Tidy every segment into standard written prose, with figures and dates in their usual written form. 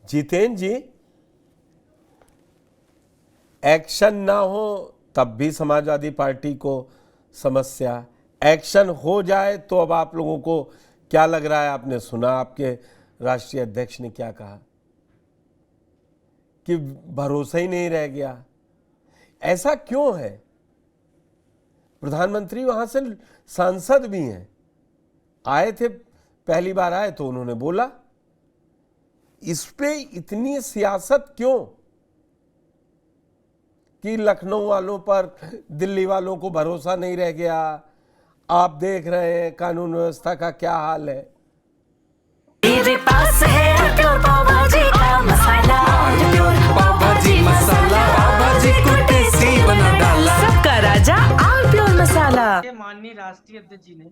जितेंद्र जी, action ना हो तब भी समाजवादी पार्टी को समस्या, एक्शन हो जाए तो अब आप लोगों को क्या लग रहा है? आपने सुना आपके राष्ट्रीय अध्यक्ष ने क्या कहा कि भरोसा ही नहीं रह गया। ऐसा क्यों है? प्रधानमंत्री वहां से सांसद भी हैं, आए थे, पहली बार आए तो उन्होंने बोला। इस पे इतनी सियासत क्यों कि लखनऊ वालों पर, दिल्ली वालों को भरोसा नहीं रह गया? आप देख रहे हैं कानून व्यवस्था का क्या हाल है। मेरे पास है प्योर पाव भाजी का मसाला, प्योर पाव भाजी मसाला, पाव भाजी को टेस्टी बना डाला, सबका राजा आल प्योर मसाला। माननीय राष्ट्रीय अध्यक्ष जी ने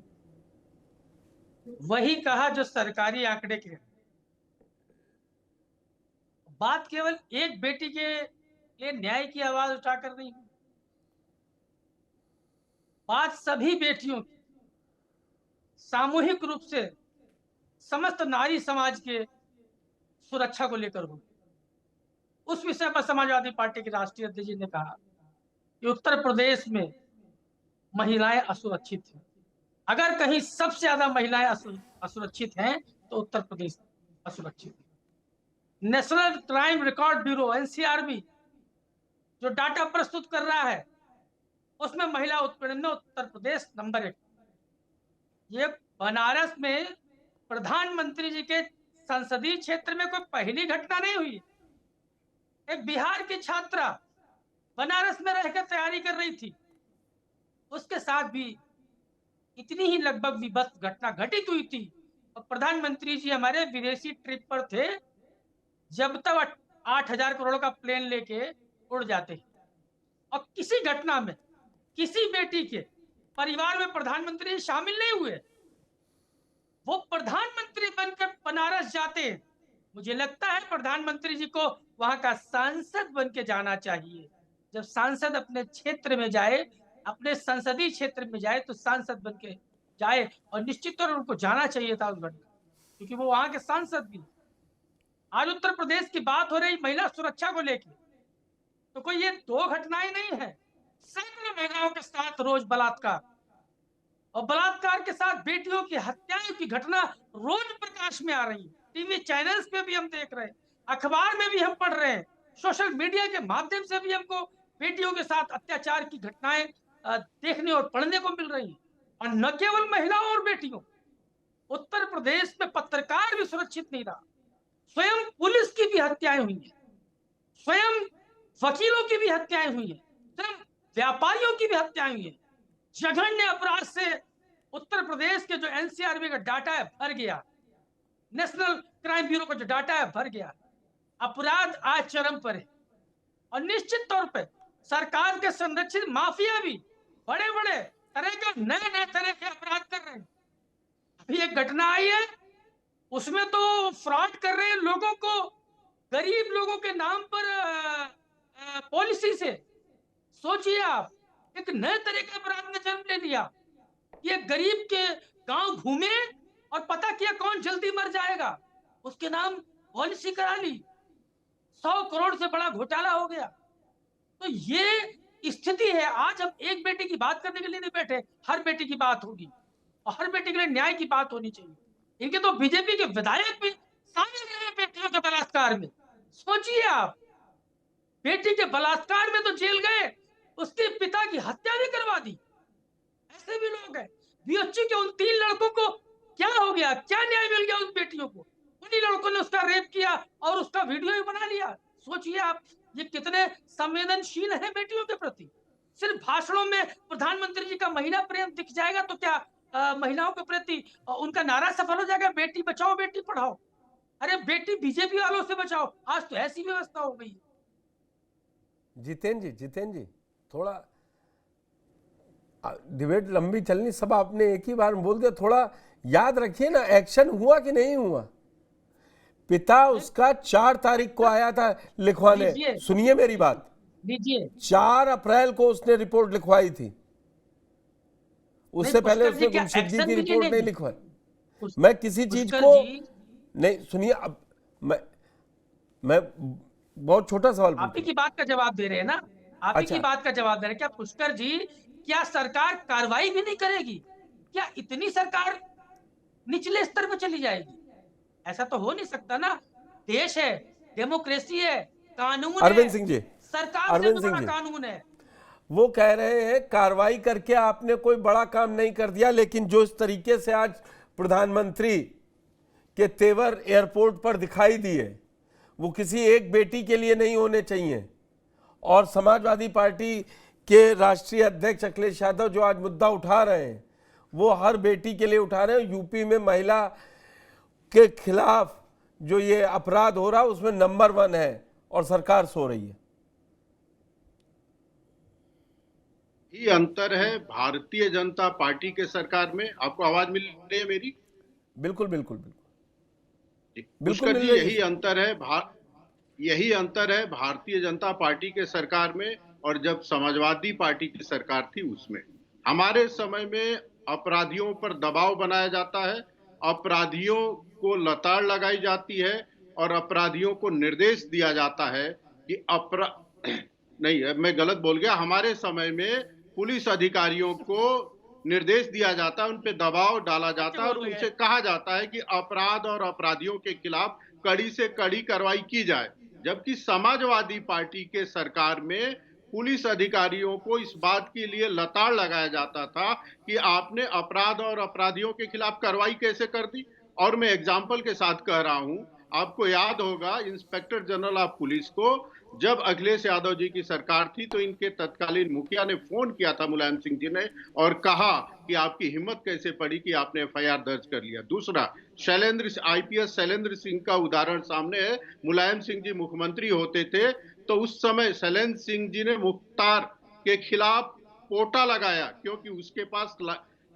वही कहा जो सरकारी आंकड़े के। बात केवल एक बेटी के लिए न्याय की आवाज उठाकर नहीं, बात सभी बेटियों की, सामूहिक रूप से समस्त नारी समाज के सुरक्षा को लेकर हो। उस विषय पर समाजवादी पार्टी के राष्ट्रीय अध्यक्ष जी ने कहा कि उत्तर प्रदेश में महिलाएं असुरक्षित हैं। अगर कहीं सबसे ज्यादा महिलाएं असुरक्षित हैं तो उत्तर प्रदेश असुरक्षित है। National crime record bureau NCRB जो डाटा प्रस्तुत कर रहा है उसमें महिला उत्पीड़न में उत्तर प्रदेश नंबर 1। ये बनारस में प्रधानमंत्री जी के संसदीय क्षेत्र में कोई पहली घटना नहीं हुई। एक बिहार की छात्रा बनारस में रहकर तैयारी कर रही थी, उसके साथ भी इतनी ही लगभग विभत्स घटना घटित हुई थी। और प्रधानमंत्री जी हमारे विदेशी ट्रिप पर थे, जब तक 8,000 करोड़ का प्लेन लेके उड़ जाते और किसी घटना में किसी बेटी के परिवार में प्रधानमंत्री शामिल नहीं हुए। वो प्रधानमंत्री बनकर बनारस जाते। मुझे लगता है प्रधानमंत्री जी को वहां का सांसद बन के जाना चाहिए। जब सांसद अपने क्षेत्र में जाए, अपने संसदीय क्षेत्र में जाए, तो सांसद बन के जाए और निश्चित तौर पर उनको जाना चाहिए था उस घटना, क्योंकि वो वहां के सांसद भी। आज उत्तर प्रदेश की बात हो रही महिला सुरक्षा को लेकर, तो कोई ये 2 घटनाएं नहीं है, सैकड़ों महिलाओं के साथ रोज बलात्कार, और बलात्कार के साथ बेटियों की हत्याओं की घटना रोज प्रकाश में आ रही है। टीवी चैनल्स पे भी हम देख रहे हैं, अखबार में भी हम पढ़ रहे हैं, सोशल मीडिया के माध्यम से भी हमको बेटियों के साथ अत्याचार की घटनाएं देखने और पढ़ने को मिल रही हैं। और न केवल महिलाओं और बेटियों, उत्तर प्रदेश में पत्रकार भी सुरक्षित नहीं रहा। स्वयं पुलिस की भी हत्याएं हुई है, स्वयं वकीलों की भी हत्याएं हुई है, स्वयं व्यापारियों की भी हत्याएं हुई है। जघन्य अपराध से उत्तर प्रदेश के जो एनसीआरबी का डाटा है भर गया, नेशनल क्राइम ब्यूरो का जो डाटा है भर गया। अपराध आज चरम पर है और निश्चित तौर पे सरकार के संरक्षित माफिया भी बड़े बड़े तरह के नए तरह के अपराध कर रहे हैं। अभी एक घटना आई है, उसमें तो फ्रॉड कर रहे हैं लोगों को, गरीब लोगों के नाम पर पॉलिसी से। सोचिए आप, एक नए तरह के अपराध ने जन्म ले लिया। ये गरीब के गांव घूमे और पता किया कौन जल्दी मर जाएगा, उसके नाम पॉलिसी करा ली, 100 करोड़ से बड़ा घोटाला हो गया। तो ये स्थिति है। आज हम एक बेटी की बात करने के लिए नहीं बैठे, हर बेटी की बात होगी और हर बेटी के लिए न्याय की बात होनी चाहिए। इनके तो बीजेपी के विधायक भी शामिल रहे बेटियों के बलात्कार में। सोचिए आप, बेटी के बलात्कार में तो जेल गए, उसके पिता की हत्या भी करवा दी। ऐसे भी लोग हैं। बीएचयू के उन 3 लड़कों को क्या हो गया, क्या न्याय मिल गया उन बेटियों को? उन्हीं लड़कों ने उसका रेप किया और उसका वीडियो भी बना लिया। सोचिए आप, ये कितने संवेदनशील हैं बेटियों के प्रति। सिर्फ भाषणों में प्रधानमंत्री जी का महिला प्रेम दिख जाएगा तो क्या महिलाओं के प्रति उनका नारा सफल हो जाएगा, बेटी बचाओ बेटी पढ़ाओ? अरे बेटी बीजेपी वालों से बचाओ, आज तो ऐसी व्यवस्था हो गई। जितेंद्र जी थोड़ा डिबेट लंबी चलनी, सब आपने एक ही बार में बोल दिया। थोड़ा याद रखिए ना, एक्शन हुआ कि नहीं हुआ? पिता उसका 4 तारीख को आया था लिखवाने। सुनिए मेरी बात, 4 अप्रैल को उसने रिपोर्ट लिखवाई थी। उससे पहले उसने गुमशुदगी की रिपोर्ट नहीं लिखवाई। मैं किसी चीज को नहीं, सुनिए, अब मैं बहुत छोटा सवाल आप ही पूछूं। की बात का जवाब दे रहे हैं ना, आप ही अच्छा, की बात का जवाब दे रहे हैं। क्या पुष्कर जी, क्या सरकार कार्रवाई भी नहीं करेगी? क्या इतनी सरकार निचले स्तर पर चली जाएगी? ऐसा तो हो नहीं सकता ना। देश है, डेमोक्रेसी है, कानून है, अरविंद सिंह जी, सरकार से भी अरविंद सिंह बड़ा जी, कानून है। वो कह रहे हैं कार्रवाई करके आपने कोई बड़ा काम नहीं कर दिया, लेकिन जो इस तरीके से आज प्रधानमंत्री के तेवर एयरपोर्ट पर दिखाई दिए, वो किसी एक बेटी के लिए नहीं होने चाहिए। और समाजवादी पार्टी के राष्ट्रीय अध्यक्ष अखिलेश यादव जो आज मुद्दा उठा रहे हैं, वो हर बेटी के लिए उठा रहे हैं। यूपी में महिला के खिलाफ जो ये अपराध हो रहा है उसमें नंबर 1 है और सरकार सो रही है। ही अंतर है भारतीय जनता पार्टी के सरकार में। आपको आवाज मिल रही है मेरी? बिल्कुल बिल्कुल बिल्कुल बिल्कुल पुष्कर मिल जी, रही यही है। अंतर है यही अंतर है भारतीय जनता पार्टी के सरकार में और जब समाजवादी पार्टी की सरकार थी उसमें। हमारे समय में अपराधियों पर दबाव बनाया जाता है, अपराधियों को लताड़ लगाई जाती है और अपराधियों को निर्देश दिया जाता है कि नहीं, मैं गलत बोल गया। हमारे समय में पुलिस अधिकारियों को निर्देश दिया जाता है, उन पे दबाव डाला जाता है और उनसे कहा जाता है कि अपराध और अपराधियों के खिलाफ कड़ी से कड़ी कार्रवाई की जाए। जबकि समाजवादी पार्टी के सरकार में पुलिस अधिकारियों को इस बात के लिए लताड़ लगाया जाता था कि आपने अपराध और अपराधियों के खिलाफ कार्रवाई कैसे कर दी। और मैं एग्जाम्पल के साथ कह रहा हूं, आपको याद होगा इंस्पेक्टर जनरल ऑफ पुलिस को जब अखिलेश यादव जी की सरकार थी तो इनके तत्कालीन मुखिया ने फोन किया था मुलायम सिंह जी ने और कहा कि आपकी हिम्मत कैसे पड़ी कि आपने एफआईआर दर्ज कर लिया। दूसरा, आईपीएस शैलेंद्र सिंह का उदाहरण सामने है। मुलायम सिंह जी मुख्यमंत्री होते थे तो उस समय शैलेंद्र सिंह जी ने मुख्तार के खिलाफ पोटा लगाया क्योंकि उसके पास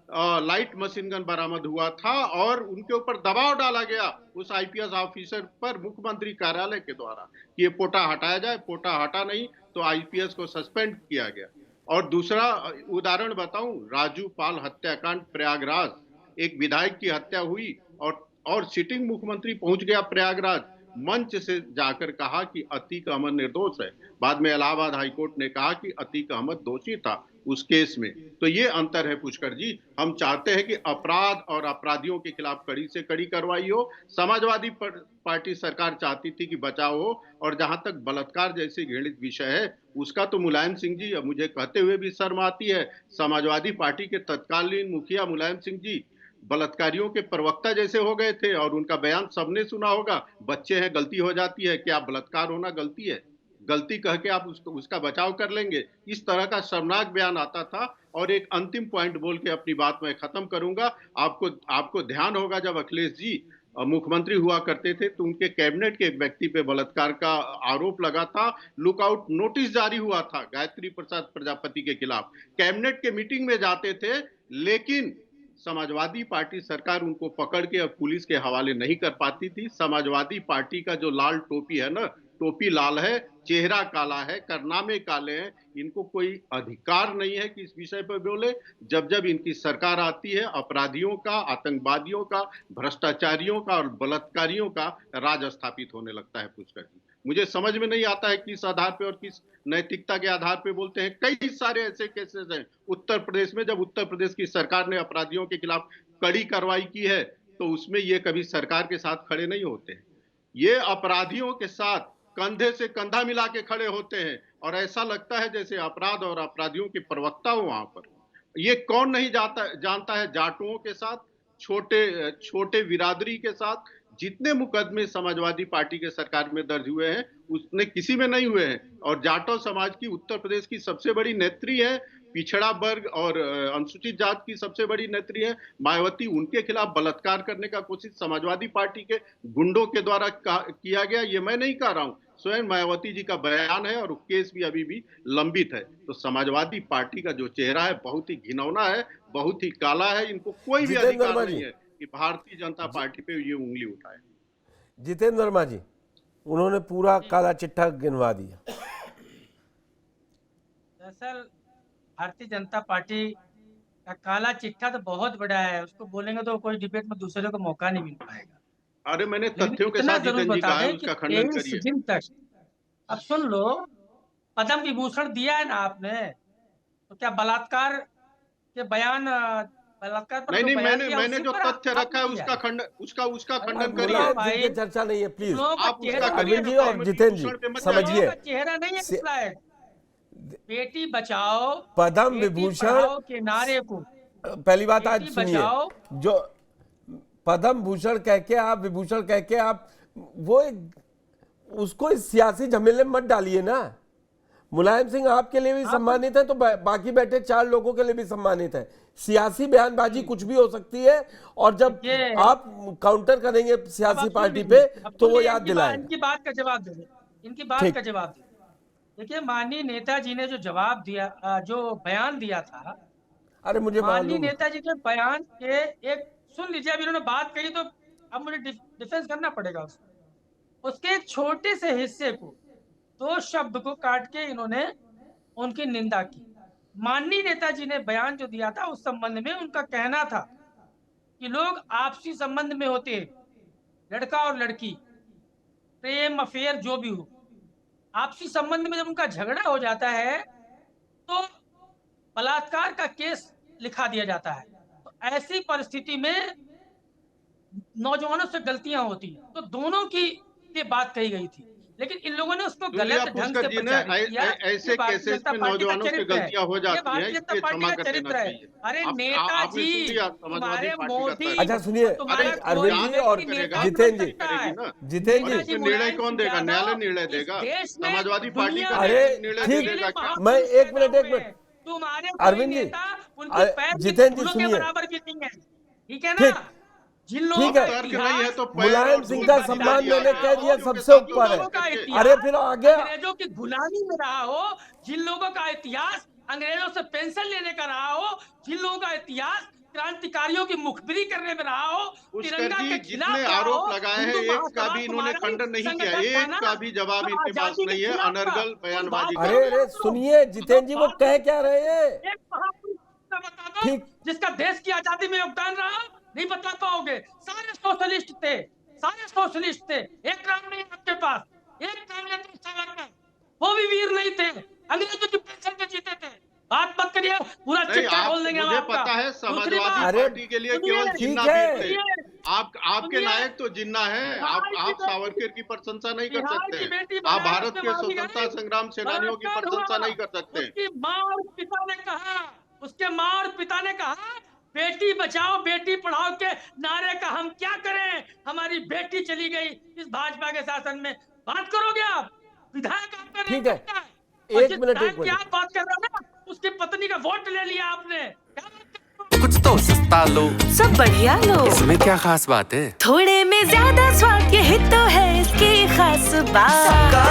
लाइट मशीन गन बरामद हुआ था और उनके ऊपर दबाव डाला गया उस आईपीएस ऑफिसर पर मुख्यमंत्री कार्यालय के द्वारा कि ये पोटा हटाया जाए। पोटा हटा नहीं तो आईपीएस को सस्पेंड किया गया। और दूसरा उदाहरण बताऊं, राजू पाल हत्याकांड प्रयागराज, एक विधायक की हत्या हुई और सिटिंग मुख्यमंत्री पहुंच गया प्रयागराज, मंच से जाकर कहा कि अतीक अहमद निर्दोष है। बाद में इलाहाबाद हाईकोर्ट ने कहा कि अतीक अहमद दोषी था उस केस में। तो ये अंतर है पुष्कर जी। हम चाहते हैं कि अपराध और अपराधियों के खिलाफ कड़ी से कड़ी कार्रवाई हो। समाजवादी पार्टी सरकार चाहती थी कि बचाव हो। और जहां तक बलात्कार जैसे घृणित विषय है उसका तो मुलायम सिंह जी, मुझे कहते हुए भी शर्म आती है, समाजवादी पार्टी के तत्कालीन मुखिया मुलायम सिंह जी बलात्कारियों के प्रवक्ता जैसे हो गए थे और उनका बयान सबने सुना होगा, बच्चे हैं गलती हो जाती है, क्या बलात्कार होना गलती है? गलती कह के आप उसका बचाव कर लेंगे। इस तरह का शर्मनाक बयान आता था। और एक अंतिम पॉइंट बोल के अपनी बात मैं खत्म करूंगा। आपको ध्यान होगा जब अखिलेश जी मुख्यमंत्री हुआ करते थे तो उनके कैबिनेट के एक व्यक्ति पे बलात्कार का आरोप लगा था, लुकआउट नोटिस जारी हुआ था गायत्री प्रसाद प्रजापति के खिलाफ। कैबिनेट के मीटिंग में जाते थे लेकिन समाजवादी पार्टी सरकार उनको पकड़ के अब पुलिस के हवाले नहीं कर पाती थी। समाजवादी पार्टी का जो लाल टोपी है ना, टोपी लाल है, चेहरा काला है, कारनामे काले हैं, इनको कोई अधिकार नहीं है कि इस विषय पर बोले। जब जब इनकी सरकार आती है अपराधियों का, आतंकवादियों का, भ्रष्टाचारियों का और बलात्कारियों का राज स्थापित होने लगता है पुष्कर जी। मुझे समझ में नहीं आता है किस आधार पे और किस नैतिकता के आधार पे बोलते हैं। कई सारे ऐसे केसेस हैं उत्तर प्रदेश में, जब उत्तर प्रदेश की सरकार ने अपराधियों के खिलाफ कड़ी कार्रवाई की है तो उसमें ये कभी सरकार के साथ खड़े नहीं होते हैं। ये अपराधियों के साथ कंधे से कंधा मिला के खड़े होते हैं और ऐसा लगता है जैसे अपराध और अपराधियों के प्रवक्ता हो वहां पर। ये कौन नहीं जानता है जाटुओं के साथ, छोटे छोटे बिरादरी के साथ जितने मुकदमे समाजवादी पार्टी के सरकार में दर्ज हुए हैं उसने किसी में नहीं हुए हैं। और जाटो समाज की उत्तर प्रदेश की सबसे बड़ी नेत्री है, पिछड़ा वर्ग और अनुसूचित जात की सबसे बड़ी नेत्री है मायावती। उनके खिलाफ बलात्कार करने का कोशिश समाजवादी पार्टी के गुंडों के द्वारा किया गया, ये मैं नहीं कह रहा हूं, स्वयं मायावती जी का बयान है और केस भी अभी भी लंबित है। तो समाजवादी पार्टी का जो चेहरा है बहुत ही घिनौना है, बहुत ही काला है। इनको कोई भी जितेंद्र अधिकार वर्मा नहीं जी, है कि भारतीय जनता पार्टी पे ये उंगली उठाए। जितेंद्र वर्मा जी, उन्होंने पूरा काला चिट्ठा गिनवा दिया। दरअसल भारतीय जनता पार्टी का काला चिट्ठा तो बहुत बड़ा है, उसको बोलेंगे तो कोई डिबेट में दूसरे को मौका नहीं मिल पाएगा। अरे मैंने तथ्यों के इतना साथ जरूर जितेंद्र जी बता कहा है, दें उसका कि खंडन 23 करिए। दिन तक, अब सुन लो, पद्म विभूषण दिया है ना आपने, तो क्या बलात्कार के बयान, बलात्कार पर नहीं जो नहीं, बयान दिया मैंने उसी जो पर तथ्य आपने रखा है दिया उसका खंडन, उसका खंडन अब करिए। मुलायम भाई, सिंह की चर्चा नहीं है, प्लीज। लोगों का आप उसका चेहरा करिए, अरविंद जी और पद्म जितेंद्र जी विभूषण पे मत समझिए, लोगों का चेहरा नहीं है से- स्लाइड। बेटी बचाओ पद्म बेटी विभूषण, पढ़ाओ के नारे को, पहली बात आज बेटी सुनिए, बचाओ, जो पद्म भूषण कह के आप, विभूषण कह के आप, वो उसको इस सियासी झमेले में मत डालिए ना। मुलायम सिंह आपके लिए भी सम्मानित है, तो बाकी बैठे 4 लोगों के लिए भी सम्मानित है। सियासी बयानबाजी कुछ भी हो सकती है, और जब ये आप काउंटर करेंगे अब सियासी आप पार्टी सुन पे, लीजिए, अब तो सुन वो लीजिए, याद दिलाएगा। इनकी बात का जवाब दे, इनकी बात ठीक। का जवाब दे। देखिए, माननीय नेताजी ने जो जवाब दिया, जो बयान दिया था, अरे मुझे माननीय मालूम है। नेताजी के बयान के एक, सुन लीजिए, अब इन्होंने बात कही तो अब मुझे डिफेंस करना पड़ेगा उसके एक छोटे से हिस्से को, 2 शब्द को काट के इन्होंने उनकी निंदा की। माननीय नेताजी ने बयान जो दिया था उस संबंध में उनका कहना था कि लोग आपसी संबंध में होते हैं, लड़का और लड़की, प्रेम अफेयर जो भी हो, आपसी संबंध में जब उनका झगड़ा हो जाता है तो बलात्कार का केस लिखा दिया जाता है। तो ऐसी परिस्थिति में नौजवानों से गलतियां होती हैं, तो दोनों की ये बात कही गई थी, लेकिन इन लोगों ने उसको जूलिया गलत ढंग पुष्कर से जी ने प्रचारित किया। ऐसे ये भारतीय केसेस जनता में पार्टी का नौजवानों से चरित्र है, गलतियां हो ये जाती हैं, भारतीय जनता इसलिए पार्टी क्षमा का कर देना चरित्र है। चाहिए। अरे आपने नेताजी, सुन लिया समाजवादी तुम्हारे पार्टी का मोदी, तर्क। अच्छा सुनिए, तुम्हारा अरविंद कोई जी और व्यक्ति नेता जितेंद्र बन सकता है। जी, जितेंद्र जी, नेताजी निर्णय मुलायम कौन सिंह देगा? यादव न्यायालय निर्णय इस देगा? देश में, समाजवादी पार्टी दुनिया का में अरे निर्णय ठीक, देगा क्या? मैं एक मिनट तुम्हारे अरविंद कोई जी, नेता उनकी पैर की जितेंद्र जी धूलों के सुनिए, बराबर भी नहीं है, ठीक है ना? ठीक, जिन लोगों ठीक का है। तर्क नहीं है तो पैर मुलायम और सिंह धूल का की सम्मान निशानी मैंने आप कह दिया लोगों के सबसे साथ जिन ऊपर लोगों है। का करके। इतिहास अरे फिर आगे अंग्रेजों की गुलामी में रहा हो, जिन लोगों का इतिहास अंग्रेजों से पेंशन लेने का रहा हो, जिन लोगों का इतिहास क्रांतिकारियों की मुखबिरी करने में रहा हो, पुष्कर तिरंगा जी के जितने खिलाफ रहा हो, आरोप लगाए हैं, हिंदू एक का महासभा भी इन्होंने तुम्हारा ही खंडन नहीं किया, संगठन था एक ना, का भी जवाब जो इनके पास आजादी के नहीं है। खिलाफ था। अनर्गल उस बयानबाजी बात कर को अरे रहे हैं। सुनिए जितेंद्र जी, वो कह क्या रहे हैं? एक महापुरुष का बता दो ठीक। जिसका देश की आजादी में योगदान रहा, नहीं बता पाओगे। सारे सोशलिस्ट थे, सारे सोशलिस्ट थे, एक नाम नहीं आपके पास, एक नाम नहीं सावरकर, वो भी वीर नहीं थे, अंग्रेजों की पेंशन पे जीते थे। बात मत करिए, पूरा नहीं, चिट्ठा खोल देंगे हम मुझे आपका। पता है दूसरी समाजवादी बात, पार्टी के लिए सुनिए, केवल जिन्ना ठीक है। वीर थे। आपके सुनिए, नायक तो जिन्ना है। आप सावरकर की प्रशंसा नहीं कर बिहार सकते की बेटी हैं। आप बनारस भारत में के मारी स्वतंत्रता गई, संग्राम सेनानियों की बलात्कार प्रशंसा हुआ। नहीं कर सकते। उसकी माँ और पिता ने कहा, उसके माँ और पिता ने कहा, बेटी बचाओ बेटी पढ़ाओ के नारे का हम क्या करें, हमारी बेटी चली गई इस भाजपा के शासन में। बात करोगे आप? विधायक आपका नहीं ठीक है। करता है। और एक जिस मिनट, विधायक एक की मिनट। आप बात कर रहे हो ना, उसकी पत्नी का वोट ले लिया आपने। क्या बात कर रहे हो? कुछ तो सस्ता लो, सब बढ़िया लो, इसमें क्या खास बात है? थोड़े में ज्यादा स्वाद, यही तो है इसकी खास बात।